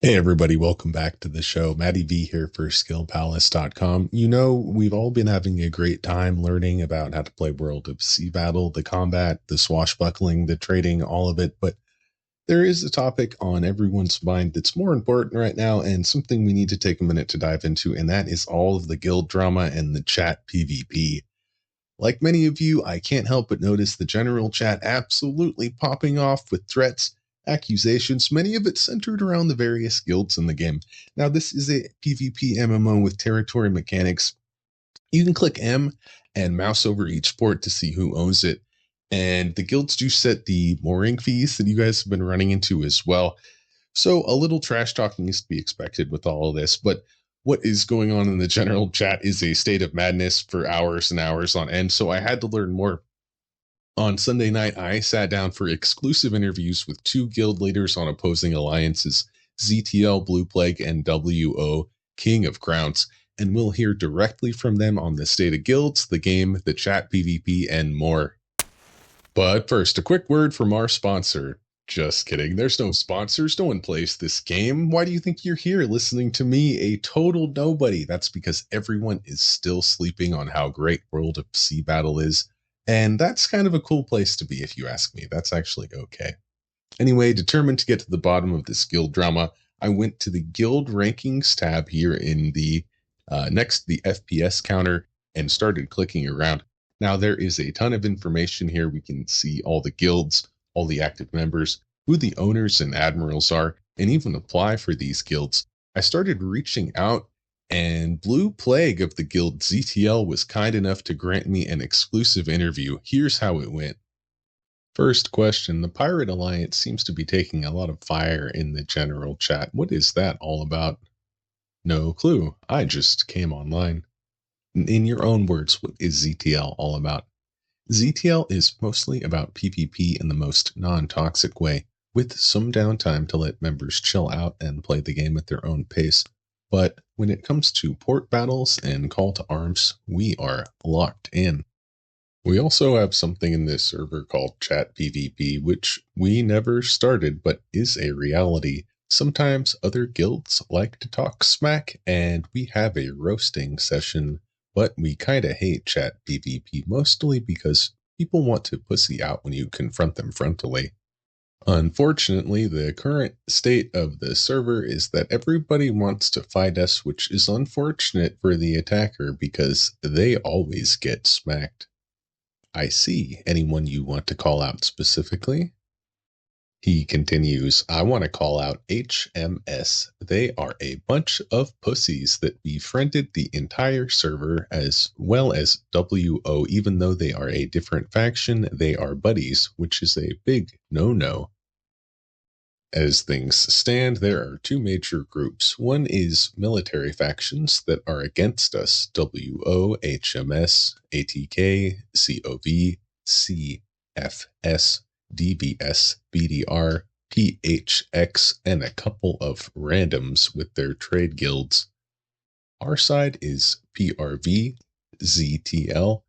Hey everybody, welcome back to the show. Matty V here for skillpalace.com. You know, we've all been having a great time learning about how to play World of Sea Battle, the combat, the swashbuckling, the trading, all of it, but there is a topic on everyone's mind that's more important right now and something we need to take a minute to dive into, and that is all of the guild drama and the chat PvP. Like many of you, I can't help but notice the general chat absolutely popping off with threats, accusations, many of it centered around the various guilds in the game. Now, this is a PvP MMO with territory mechanics. You can click M and mouse over each port to see who owns it. And the guilds do set the mooring fees that you guys have been running into as well. So a little trash talking is to be expected with all of this, but what is going on in the general chat is a state of madness for hours and hours on end. So I had to learn more. On Sunday night, I sat down for exclusive interviews with two guild leaders on opposing alliances, ZTL, BluePlague, and WO, King of Crowns, and we'll hear directly from them on the state of guilds, the game, the chat PvP, and more. But first, a quick word from our sponsor. Just kidding. There's no sponsors. No one plays this game. Why do you think you're here listening to me, a total nobody? That's because everyone is still sleeping on how great World of Sea Battle is. And that's kind of a cool place to be, if you ask me. That's actually okay. Anyway, determined to get to the bottom of this guild drama, I went to the guild rankings tab here in the next to the FPS counter and started clicking around. Now, there is a ton of information here. We can see all the guilds, all the active members, who the owners and admirals are, and even apply for these guilds. I started reaching out, and BluePlague of the guild ZTL was kind enough to grant me an exclusive interview. Here's how it went. First question, the Pirate Alliance seems to be taking a lot of fire in the general chat. What is that all about? No clue. I just came online. In your own words, what is ZTL all about? ZTL is mostly about PvP in the most non-toxic way, with some downtime to let members chill out and play the game at their own pace. But when it comes to port battles and call to arms, we are locked in. We also have something in this server called Chat PvP, which we never started but is a reality. Sometimes other guilds like to talk smack, and we have a roasting session, but we kinda hate Chat PvP mostly because people want to pussy out when you confront them frontally. Unfortunately, the current state of the server is that everybody wants to fight us, which is unfortunate for the attacker because they always get smacked. I see. Anyone you want to call out specifically? He continues, I want to call out HMS. They are a bunch of pussies that befriended the entire server as well as WO. Even though they are a different faction, they are buddies, which is a big no-no. As things stand, there are two major groups. One is military factions that are against us, WO, HMS, ATK, COV, CFS, DVS, BDR, PHX, and a couple of randoms with their trade guilds. Our side is PRV, ZTL,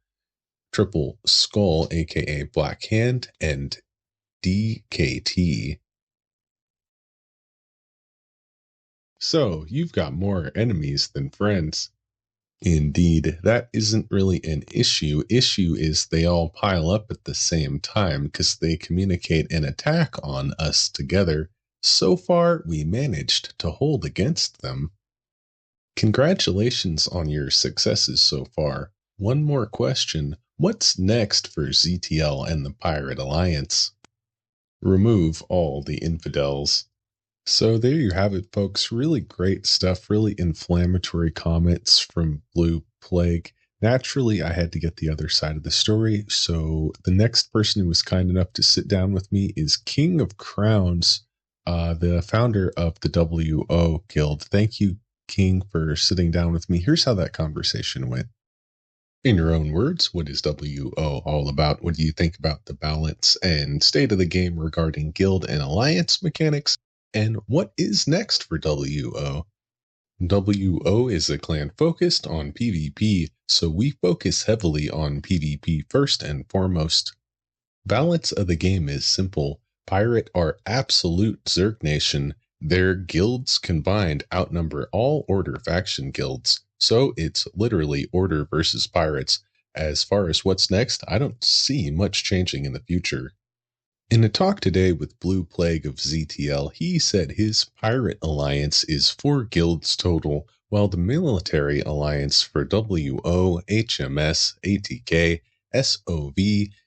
Triple Skull, aka Black Hand, and DKT. So, you've got more enemies than friends. Indeed, that isn't really an issue. Issue is they all pile up at the same time because they communicate an attack on us together. So far, we managed to hold against them. Congratulations on your successes so far. One more question. What's next for ZTL and the Pirate Alliance? Remove all the infidels. So there you have it, folks. Really great stuff, really inflammatory comments from BluePlague. Naturally, I had to get the other side of the story, so the next person who was kind enough to sit down with me is King of Crowns, the founder of the WO Guild. Thank you, King, for sitting down with me. Here's how that conversation went. In your own words, what is WO all about? What do you think about the balance and state of the game regarding guild and alliance mechanics? And what is next for WO? WO is a clan focused on PvP, so we focus heavily on PvP first and foremost. Balance of the game is simple. Pirate are absolute Zerg Nation, Their guilds combined outnumber all Order faction guilds, so it's literally Order versus Pirates. As far as what's next, I don't see much changing in the future. In a talk today with BluePlague of ZTL, he said his pirate alliance is 4 guilds total, while the military alliance for WO, HMS, ATK, SOV,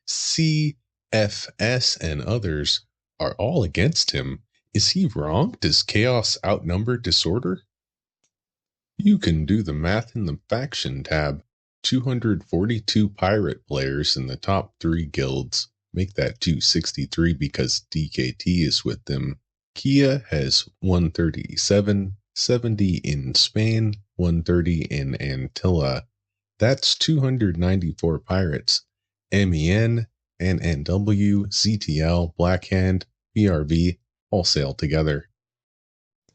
CFS, and others are all against him. Is he wrong? Does chaos outnumber disorder? You can do the math in the faction tab. 242 pirate players in the top 3 guilds. Make that 263 because DKT is with them. Kia has 137, 70 in Spain, 130 in Antilla. That's 294 pirates. MEN, NNW, ZTL, Blackhand, BRV all sail together.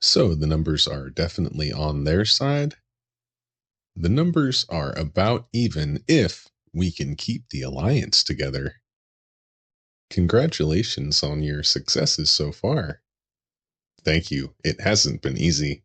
So the numbers are definitely on their side. The numbers are about even if we can keep the alliance together. Congratulations on your successes so far. Thank you. It hasn't been easy.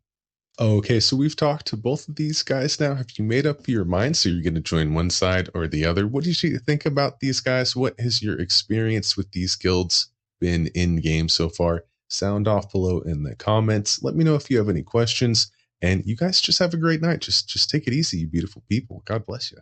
Okay, so we've talked to both of these guys now. Have you made up your mind? So you're going to join one side or the other? What did you think about these guys? What has your experience with these guilds been in game so far? Sound off below in the comments. Let me know if you have any questions. And you guys just have a great night. Just take it easy, you beautiful people. God bless you.